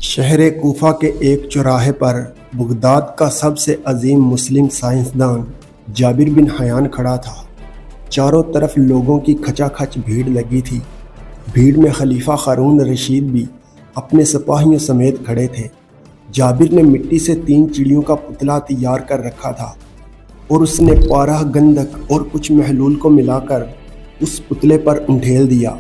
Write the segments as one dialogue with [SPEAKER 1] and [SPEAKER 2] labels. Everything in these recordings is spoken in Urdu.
[SPEAKER 1] شہر کوفہ کے ایک چوراہے پر بغداد کا سب سے عظیم مسلم سائنسدان جابر بن حیان کھڑا تھا۔ چاروں طرف لوگوں کی کھچا کھچ بھیڑ لگی تھی۔ بھیڑ میں خلیفہ ہارون رشید بھی اپنے سپاہیوں سمیت کھڑے تھے۔ جابر نے مٹی سے 3 چڑیوں کا پتلا تیار کر رکھا تھا اور اس نے پارہ گندک اور کچھ محلول کو ملا کر اس پتلے پر انڈھیل دیا۔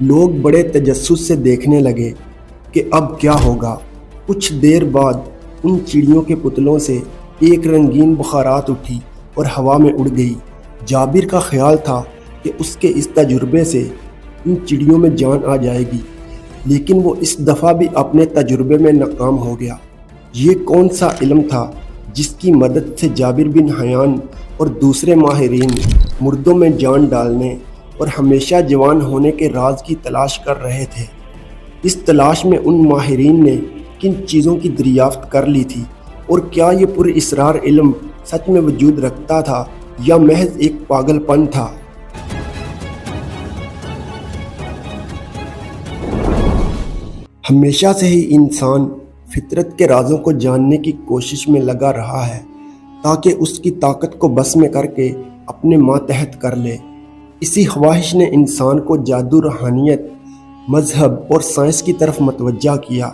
[SPEAKER 1] لوگ بڑے تجسس سے دیکھنے لگے کہ اب کیا ہوگا۔ کچھ دیر بعد ان چڑیوں کے پتلوں سے ایک رنگین بخارات اٹھی اور ہوا میں اڑ گئی۔ جابر کا خیال تھا کہ اس کے اس تجربے سے ان چڑیوں میں جان آ جائے گی، لیکن وہ اس دفعہ بھی اپنے تجربے میں ناکام ہو گیا۔ یہ کون سا علم تھا جس کی مدد سے جابر بن حیان اور دوسرے ماہرین مردوں میں جان ڈالنے اور ہمیشہ جوان ہونے کے راز کی تلاش کر رہے تھے؟ اس تلاش میں ان ماہرین نے کن چیزوں کی دریافت کر لی تھی، اور کیا یہ پر اسرار علم سچ میں وجود رکھتا تھا یا محض ایک پاگل پن تھا؟ ہمیشہ سے ہی انسان فطرت کے رازوں کو جاننے کی کوشش میں لگا رہا ہے تاکہ اس کی طاقت کو بس میں کر کے اپنے ماتحت کر لے۔ اسی خواہش نے انسان کو جادو، روحانیت، مذہب اور سائنس کی طرف متوجہ کیا۔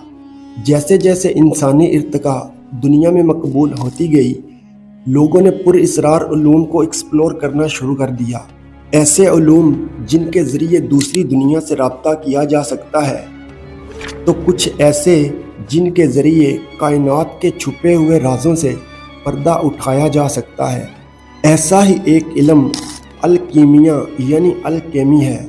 [SPEAKER 1] جیسے جیسے انسانی ارتقاء دنیا میں مقبول ہوتی گئی، لوگوں نے پر اسرار علوم کو ایکسپلور کرنا شروع کر دیا۔ ایسے علوم جن کے ذریعے دوسری دنیا سے رابطہ کیا جا سکتا ہے، تو کچھ ایسے جن کے ذریعے کائنات کے چھپے ہوئے رازوں سے پردہ اٹھایا جا سکتا ہے۔ ایسا ہی ایک علم الکیمیا یعنی الکیمی ہے،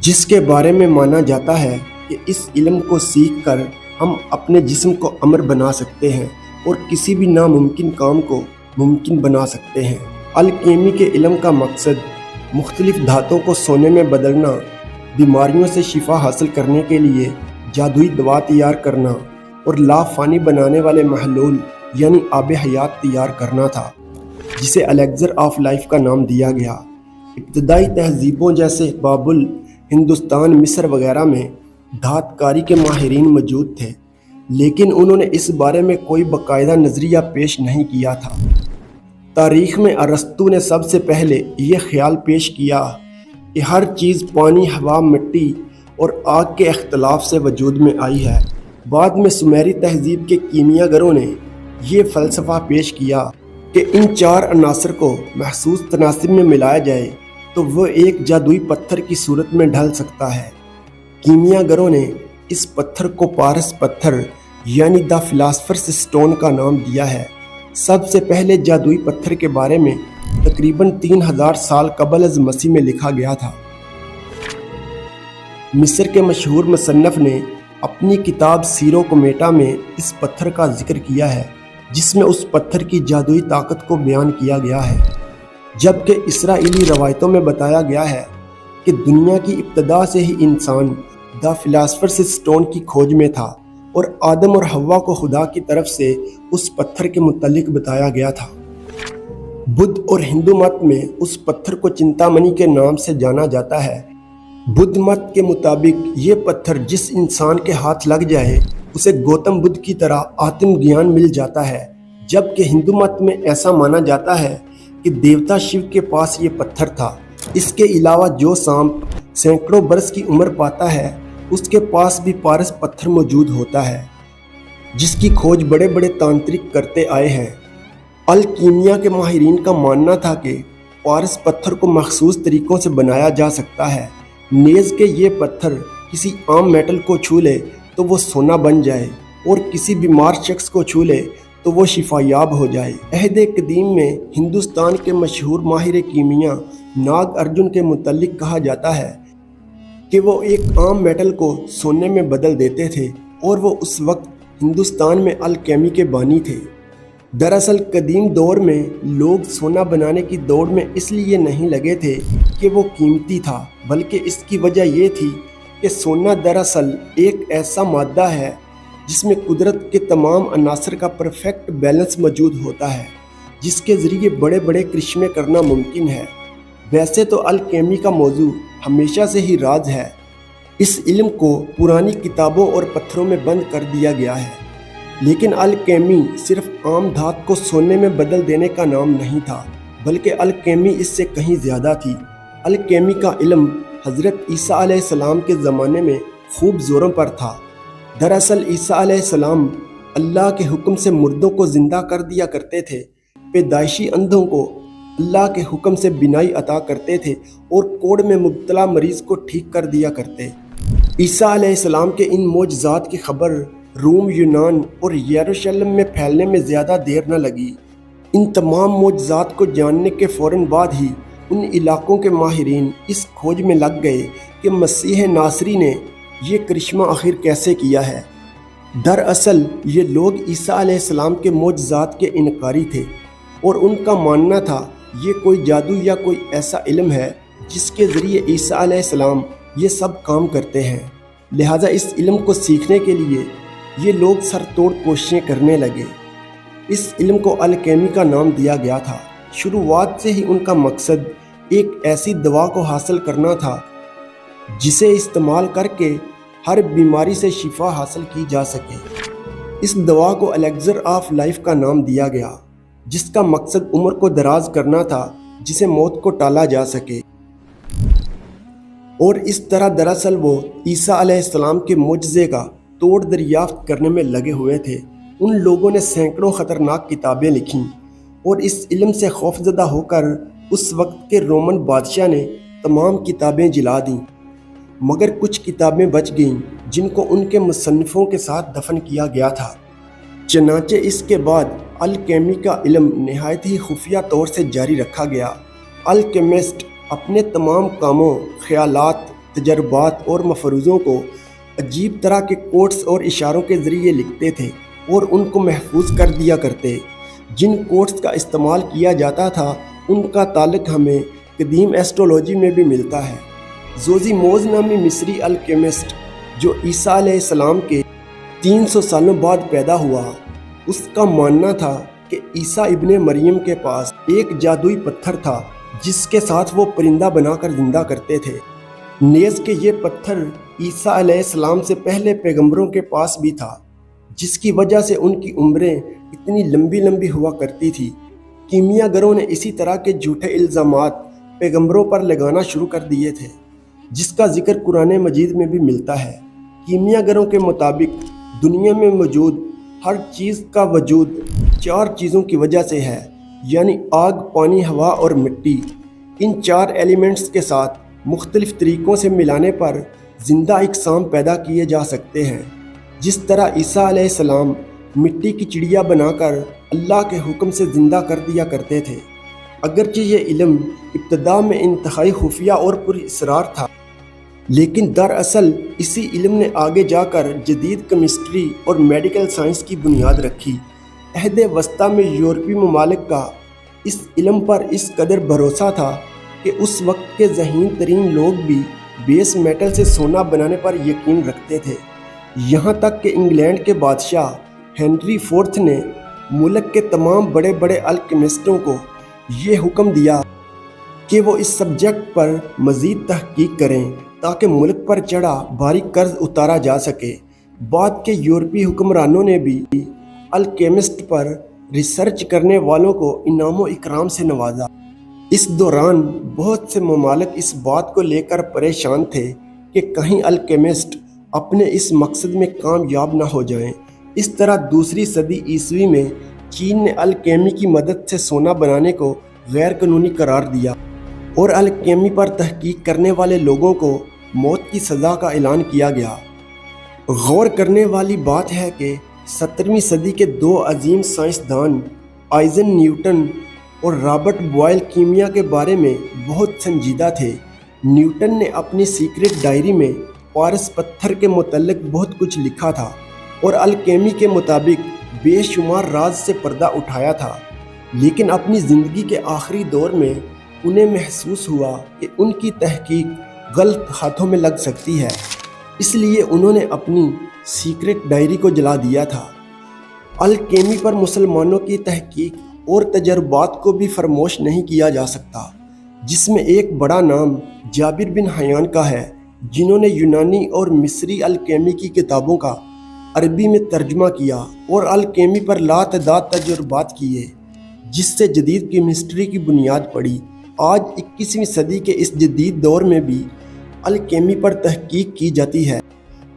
[SPEAKER 1] جس کے بارے میں مانا جاتا ہے کہ اس علم کو سیکھ کر ہم اپنے جسم کو امر بنا سکتے ہیں اور کسی بھی ناممکن کام کو ممکن بنا سکتے ہیں۔ الکیمی کے علم کا مقصد مختلف دھاتوں کو سونے میں بدلنا، بیماریوں سے شفا حاصل کرنے کے لیے جادوئی دوا تیار کرنا اور لا فانی بنانے والے محلول یعنی آب حیات تیار کرنا تھا، جسے الیگزر آف لائف کا نام دیا گیا۔ ابتدائی تہذیبوں جیسے بابل، ہندوستان، مصر وغیرہ میں دھات کاری کے ماہرین موجود تھے، لیکن انہوں نے اس بارے میں کوئی باقاعدہ نظریہ پیش نہیں کیا تھا۔ تاریخ میں ارسطو نے سب سے پہلے یہ خیال پیش کیا کہ ہر چیز پانی، ہوا، مٹی اور آگ کے اختلاف سے وجود میں آئی ہے۔ بعد میں سومیری تہذیب کے کیمیا گروں نے یہ فلسفہ پیش کیا کہ ان 4 عناصر کو محسوس تناسب میں ملایا جائے تو وہ ایک جادوئی پتھر کی صورت میں ڈھل سکتا ہے۔ کیمیا گروں نے اس پتھر کو پارس پتھر یعنی دا فلاسفرس اسٹون کا نام دیا ہے۔ سب سے پہلے جادوئی پتھر کے بارے میں تقریباً 3000 سال قبل از مسیح میں لکھا گیا تھا۔ مصر کے مشہور مصنف نے اپنی کتاب سیرو کومیٹا میں اس پتھر کا ذکر کیا ہے، جس میں اس پتھر کی جادوئی طاقت کو بیان کیا گیا ہے، جبکہ اسرائیلی روایتوں میں بتایا گیا ہے کہ دنیا کی ابتدا سے ہی انسان دا فلاسفرس اسٹون کی کھوج میں تھا اور آدم اور حوا کو خدا کی طرف سے اس پتھر کے متعلق بتایا گیا تھا۔ بدھ اور ہندو مت میں اس پتھر کو چنتامنی کے نام سے جانا جاتا ہے۔ بدھ مت کے مطابق یہ پتھر جس انسان کے ہاتھ لگ جائے اسے گوتم بدھ کی طرح آتم گیان مل جاتا ہے، جبکہ ہندو مت میں ایسا مانا جاتا ہے کہ دیوتا شیو کے پاس یہ پتھر تھا۔ اس کے علاوہ جو سانپ سینکڑوں برس کی عمر پاتا ہے، اس کے پاس بھی پارس پتھر موجود ہوتا ہے، جس کی کھوج بڑے بڑے تانترک کرتے آئے ہیں۔ الکیمیا کے ماہرین کا ماننا تھا کہ پارس پتھر کو مخصوص طریقوں سے بنایا جا سکتا ہے، نیز کہ یہ پتھر کسی عام میٹل کو چھو لے تو وہ سونا بن جائے اور کسی بیمار شخص کو چھو لے تو وہ شفا یاب ہو جائے۔ عہد قدیم میں ہندوستان کے مشہور ماہر کیمیا ناگ ارجن کے متعلق کہا جاتا ہے کہ وہ ایک عام میٹل کو سونے میں بدل دیتے تھے اور وہ اس وقت ہندوستان میں الکیمی کے بانی تھے۔ دراصل قدیم دور میں لوگ سونا بنانے کی دوڑ میں اس لیے نہیں لگے تھے کہ وہ قیمتی تھا، بلکہ اس کی وجہ یہ تھی کہ سونا دراصل ایک ایسا مادہ ہے جس میں قدرت کے تمام عناصر کا پرفیکٹ بیلنس موجود ہوتا ہے، جس کے ذریعے بڑے بڑے کرشمے کرنا ممکن ہے۔ ویسے تو الکیمی کا موضوع ہمیشہ سے ہی راز ہے، اس علم کو پرانی کتابوں اور پتھروں میں بند کر دیا گیا ہے، لیکن الکیمی صرف عام دھات کو سونے میں بدل دینے کا نام نہیں تھا، بلکہ الکیمی اس سے کہیں زیادہ تھی۔ الکیمی کا علم حضرت عیسیٰ علیہ السلام کے زمانے میں خوب زوروں پر تھا۔ دراصل عیسیٰ علیہ السلام اللہ کے حکم سے مردوں کو زندہ کر دیا کرتے تھے، پیدائشی اندھوں کو اللہ کے حکم سے بینائی عطا کرتے تھے اور کوڑ میں مبتلا مریض کو ٹھیک کر دیا کرتے۔ عیسیٰ علیہ السلام کے ان معجزات کی خبر روم، یونان اور یروشلم میں پھیلنے میں زیادہ دیر نہ لگی۔ ان تمام معجزات کو جاننے کے فوراً بعد ہی ان علاقوں کے ماہرین اس کھوج میں لگ گئے کہ مسیح ناصری نے یہ کرشمہ آخر کیسے کیا ہے۔ دراصل یہ لوگ عیسیٰ علیہ السلام کے معجزات کے انکاری تھے اور ان کا ماننا تھا یہ کوئی جادو یا کوئی ایسا علم ہے جس کے ذریعے عیسیٰ علیہ السلام یہ سب کام کرتے ہیں۔ لہٰذا اس علم کو سیکھنے کے لیے یہ لوگ سر توڑ کوششیں کرنے لگے۔ اس علم کو الکیمی کا نام دیا گیا تھا۔ شروعات سے ہی ان کا مقصد ایک ایسی دوا کو حاصل کرنا تھا جسے استعمال کر کے ہر بیماری سے شفا حاصل کی جا سکے۔ اس دوا کو الیکزر آف لائف کا نام دیا گیا، جس کا مقصد عمر کو دراز کرنا تھا جسے موت کو ٹالا جا سکے۔ اور اس طرح دراصل وہ عیسیٰ علیہ السلام کے معجزے کا توڑ دریافت کرنے میں لگے ہوئے تھے۔ ان لوگوں نے سینکڑوں خطرناک کتابیں لکھیں اور اس علم سے خوفزدہ ہو کر اس وقت کے رومن بادشاہ نے تمام کتابیں جلا دیں، مگر کچھ کتابیں بچ گئیں جن کو ان کے مصنفوں کے ساتھ دفن کیا گیا تھا۔ چنانچہ اس کے بعد الکیمی کا علم نہایت ہی خفیہ طور سے جاری رکھا گیا۔ الکیمسٹ اپنے تمام کاموں، خیالات، تجربات اور مفروضوں کو عجیب طرح کے کوڈز اور اشاروں کے ذریعے لکھتے تھے اور ان کو محفوظ کر دیا کرتے۔ جن کوڈز کا استعمال کیا جاتا تھا ان کا تعلق ہمیں قدیم ایسٹرولوجی میں بھی ملتا ہے۔ زوسیموس نامی مصری الکیمسٹ جو عیسیٰ علیہ السلام کے 300 سالوں بعد پیدا ہوا، اس کا ماننا تھا کہ عیسیٰ ابن مریم کے پاس ایک جادوئی پتھر تھا جس کے ساتھ وہ پرندہ بنا کر زندہ کرتے تھے، نیز کہ یہ پتھر عیسیٰ علیہ السلام سے پہلے پیغمبروں کے پاس بھی تھا، جس کی وجہ سے ان کی عمریں اتنی لمبی لمبی ہوا کرتی تھی۔ کیمیا گروں نے اسی طرح کے جھوٹے الزامات پیغمبروں پر لگانا شروع کر دیے تھے، جس کا ذکر قرآن مجید میں بھی ملتا ہے۔ کیمیا گروں کے مطابق دنیا میں موجود ہر چیز کا وجود 4 چیزوں کی وجہ سے ہے، یعنی آگ، پانی، ہوا اور مٹی۔ ان 4 ایلیمنٹس کے ساتھ مختلف طریقوں سے ملانے پر زندہ اجسام پیدا کیے جا سکتے ہیں، جس طرح عیسیٰ علیہ السلام مٹی کی چڑیا بنا کر اللہ کے حکم سے زندہ کر دیا کرتے تھے۔ اگرچہ یہ علم ابتدا میں انتہائی خفیہ اور پر اسرار تھا، لیکن دراصل اسی علم نے آگے جا کر جدید کیمسٹری اور میڈیکل سائنس کی بنیاد رکھی۔ عہد وسطیٰ میں یورپی ممالک کا اس علم پر اس قدر بھروسہ تھا کہ اس وقت کے ذہین ترین لوگ بھی بیس میٹل سے سونا بنانے پر یقین رکھتے تھے۔ یہاں تک کہ انگلینڈ کے بادشاہ ہنری فورتھ نے ملک کے تمام بڑے بڑے الکیمسٹوں کو یہ حکم دیا کہ وہ اس سبجیکٹ پر مزید تحقیق کریں تاکہ ملک پر چڑھا بھاری قرض اتارا جا سکے۔ بعد کے یورپی حکمرانوں نے بھی الکیمسٹ پر ریسرچ کرنے والوں کو انعام و اکرام سے نوازا۔ اس دوران بہت سے ممالک اس بات کو لے کر پریشان تھے کہ کہیں الکیمسٹ اپنے اس مقصد میں کامیاب نہ ہو جائیں۔ اس طرح دوسری صدی عیسوی میں چین نے الکیمی کی مدد سے سونا بنانے کو غیر قانونی قرار دیا اور الکیمی پر تحقیق کرنے والے لوگوں کو موت کی سزا کا اعلان کیا گیا۔ غور کرنے والی بات ہے کہ 17ویں صدی کے 2 عظیم سائنسدان آئزن نیوٹن اور رابرٹ بوائل کیمیا کے بارے میں بہت سنجیدہ تھے۔ نیوٹن نے اپنی سیکرٹ ڈائری میں پارس پتھر کے متعلق بہت کچھ لکھا تھا اور الکیمی کے مطابق بے شمار راز سے پردہ اٹھایا تھا، لیکن اپنی زندگی کے آخری دور میں انہیں محسوس ہوا کہ ان کی تحقیق غلط ہاتھوں میں لگ سکتی ہے، اس لیے انہوں نے اپنی سیکرٹ ڈائری کو جلا دیا تھا۔ الکیمی پر مسلمانوں کی تحقیق اور تجربات کو بھی فراموش نہیں کیا جا سکتا، جس میں ایک بڑا نام جابر بن حیان کا ہے۔ جنہوں نے یونانی اور مصری الکیمی کی کتابوں کا عربی میں ترجمہ کیا اور الکیمی پر لاتعداد تجربات کیے، جس سے جدید کیمسٹری کی بنیاد پڑی۔ آج 21ویں صدی کے اس جدید دور میں بھی الکیمی پر تحقیق کی جاتی ہے،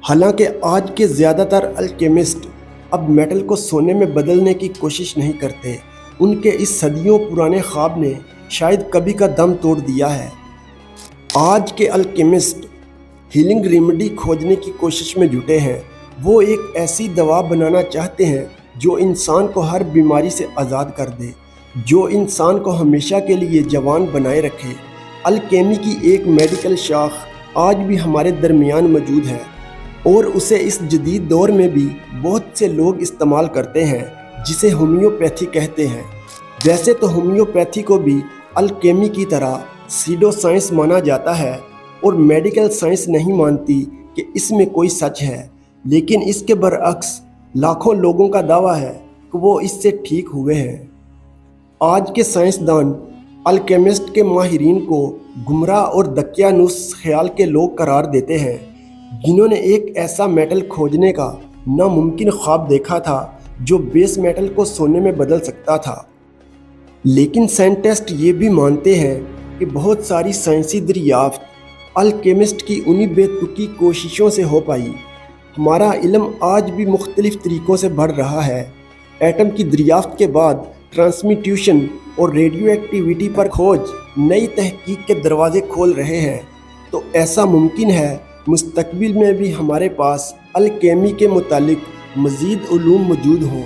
[SPEAKER 1] حالانکہ آج کے زیادہ تر الکیمسٹ اب میٹل کو سونے میں بدلنے کی کوشش نہیں کرتے۔ ان کے اس صدیوں پرانے خواب نے شاید کبھی کا دم توڑ دیا ہے۔ آج کے الکیمسٹ ہیلنگ ریمیڈی کھوجنے کی کوشش میں جٹے ہیں۔ وہ ایک ایسی دوا بنانا چاہتے ہیں جو انسان کو ہر بیماری سے آزاد کر دے، جو انسان کو ہمیشہ کے لیے جوان بنائے رکھے۔ الکیمی کی ایک میڈیکل شاخ آج بھی ہمارے درمیان موجود ہے اور اسے اس جدید دور میں بھی بہت سے لوگ استعمال کرتے ہیں، جسے ہومیوپیتھی کہتے ہیں۔ ویسے تو ہومیوپیتھی کو بھی الکیمی کی طرح سیڈو سائنس مانا جاتا ہے اور میڈیکل سائنس نہیں مانتی کہ اس میں کوئی سچ ہے، لیکن اس کے برعکس لاکھوں لوگوں کا دعویٰ ہے کہ وہ اس سے ٹھیک ہوئے ہیں۔ آج کے سائنسدان الکیمسٹ کے ماہرین کو گمراہ اور دقیانوس خیال کے لوگ قرار دیتے ہیں، جنہوں نے ایک ایسا میٹل کھوجنے کا ناممکن خواب دیکھا تھا جو بیس میٹل کو سونے میں بدل سکتا تھا۔ لیکن سائنٹسٹ یہ بھی مانتے ہیں کہ بہت ساری سائنسی دریافت الکیمسٹ کی انہی بے تکی کوششوں سے ہو پائی۔ ہمارا علم آج بھی مختلف طریقوں سے بڑھ رہا ہے۔ ایٹم کی دریافت کے بعد ٹرانسمیٹیوشن اور ریڈیو ایکٹیویٹی پر کھوج نئی تحقیق کے دروازے کھول رہے ہیں، تو ایسا ممکن ہے مستقبل میں بھی ہمارے پاس الکیمی کے متعلق مزید علوم موجود ہوں۔